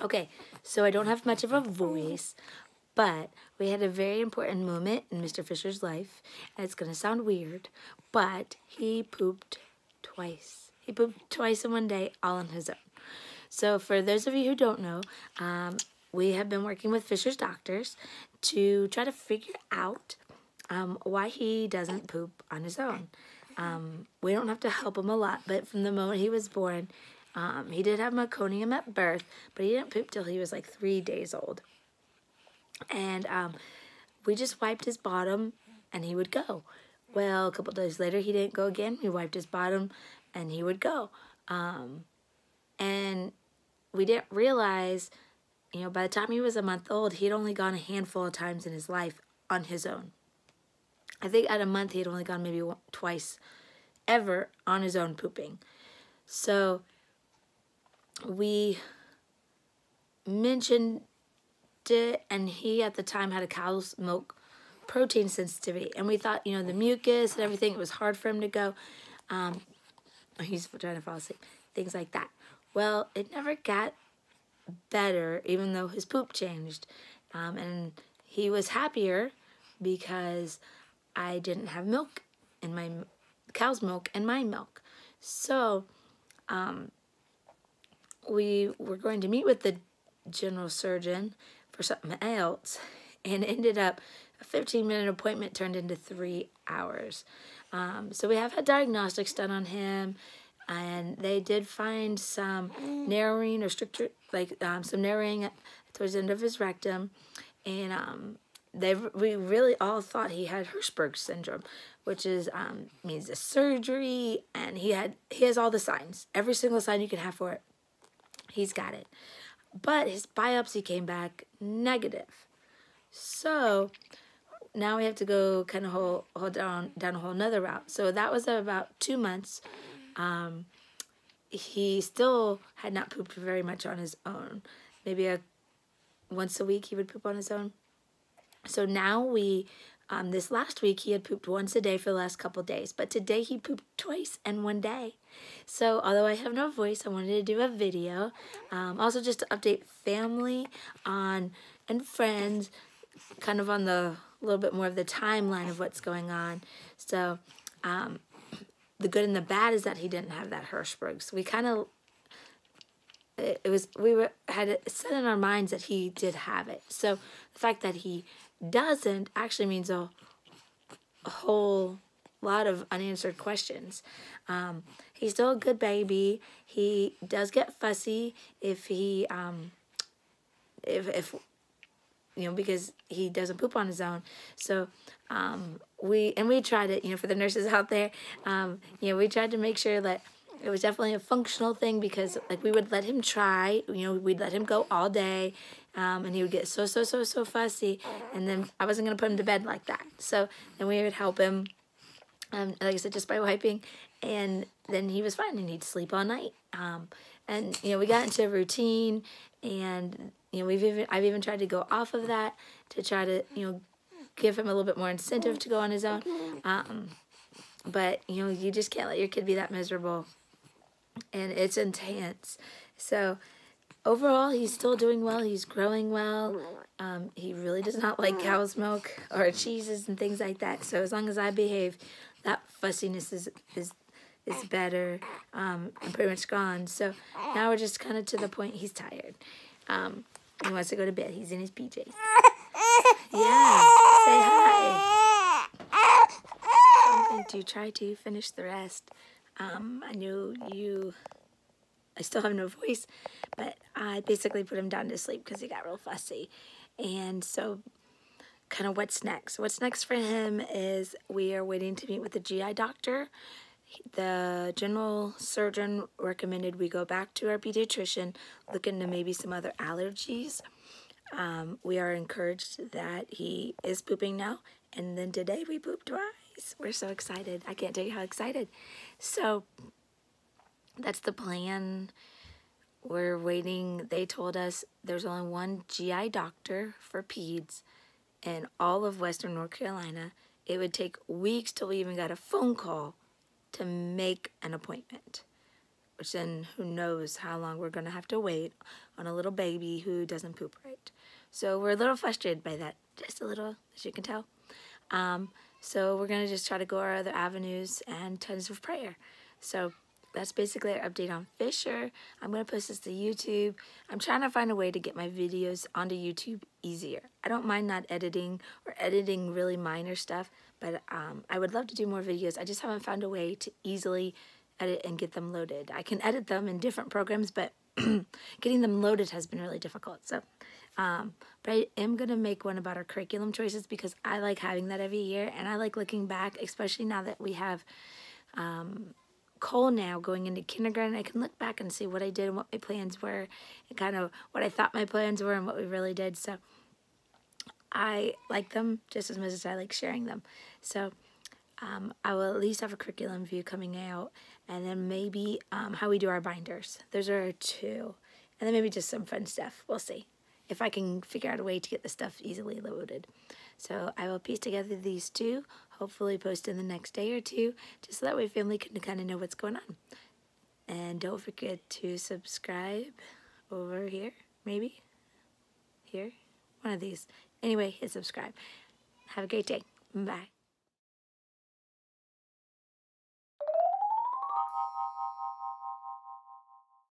Okay, so I don't have much of a voice, but we had a very important moment in Mr. Fisher's life, and it's going to sound weird, but he pooped twice. He pooped twice in one day, all on his own. So for those of you who don't know, we have been working with Fisher's doctors to try to figure out why he doesn't poop on his own. We don't have to help him a lot, but from the moment he was born, he did have meconium at birth, but he didn't poop till he was like 3 days old. And we just wiped his bottom, and he would go. Well, a couple days later, he didn't go again. We wiped his bottom, and he would go. And we didn't realize, by the time he was a month old, he'd only gone a handful of times in his life on his own. I think at a month, he had only gone maybe twice ever on his own pooping. So we mentioned it, and he at the time had a cow's milk protein sensitivity, and we thought, the mucus and everything, it was hard for him to go. He's trying to fall asleep, things like that. Well, it never got better, even though his poop changed, and he was happier because I didn't have milk in my cow's milk and my milk. So we were going to meet with the general surgeon for something else, and ended up a 15-minute appointment turned into 3 hours. So we have had diagnostics done on him, and they did find some narrowing or stricter, some narrowing towards the end of his rectum, and we really all thought he had Hirschberg syndrome, which is means a surgery, and he has all the signs, every single sign you can have for it. He's got it. But his biopsy came back negative. So now we have to go kind of hold down a whole nother route. So that was about 2 months. He still had not pooped very much on his own. Maybe once a week he would poop on his own. So now this last week he had pooped once a day for the last couple days. But today he pooped twice in one day. So although I have no voice, I wanted to do a video. Also just to update family and friends, kind of on the little bit more of the timeline of what's going on. So the good and the bad is that he didn't have that Hirschberg. So we kind of, had it set in our minds that he did have it. So the fact that he doesn't actually means a whole lot of unanswered questions. He's still a good baby. He does get fussy if he because he doesn't poop on his own. So we tried it, for the nurses out there, we tried to make sure that it was definitely a functional thing, because we would let him try, we'd let him go all day, and he would get so fussy, and then I wasn't going to put him to bed like that. So then we would help him, like I said, just by wiping, and then he was fine, and he'd sleep all night. And we got into a routine, and I've even tried to go off of that to try to give him a little bit more incentive to go on his own. But you just can't let your kid be that miserable, and it's intense. So overall, he's still doing well. He's growing well. He really does not like cow's milk or cheeses and things like that. So as long as I behave, that fussiness is better, and pretty much gone. So now we're just kind of to the point he's tired. He wants to go to bed. He's in his PJs. Yeah, say hi. I'm going to try to finish the rest. I know I still have no voice, but I basically put him down to sleep because he got real fussy. And so kind of what's next? What's next for him is we are waiting to meet with the GI doctor. The general surgeon recommended we go back to our pediatrician, look into maybe some other allergies. We are encouraged that he is pooping now, and then today we pooped twice. We're so excited. I can't tell you how excited. So that's the plan. We're waiting. They told us there's only one GI doctor for peds in all of Western North Carolina. It would take weeks till we even got a phone call to make an appointment. which then who knows how long we're going to have to wait on a little baby who doesn't poop right. So we're a little frustrated by that, just a little, as you can tell. So we're going to just try to go our other avenues and tons of prayer. So that's basically our update on Fisher. I'm going to post this to YouTube. I'm trying to find a way to get my videos onto YouTube easier. I don't mind not editing or editing really minor stuff, but I would love to do more videos. I just haven't found a way to easily edit and get them loaded. I can edit them in different programs, but getting them loaded has been really difficult. So, but I am going to make one about our curriculum choices because I like having that every year, and I like looking back, especially now that we have Cole now going into kindergarten. I can look back and see what I did and what my plans were and kind of what I thought my plans were and what we really did. So I like them just as much as I like sharing them. So I will at least have a curriculum view coming out, and then maybe how we do our binders. Those are 2. And then maybe just some fun stuff. We'll see if I can figure out a way to get the stuff easily loaded. So I will piece together these 2, hopefully post in the next day or 2, just so that way family can kind of know what's going on. And don't forget to subscribe over here, maybe, here, one of these. Anyway, hit subscribe. Have a great day. Bye.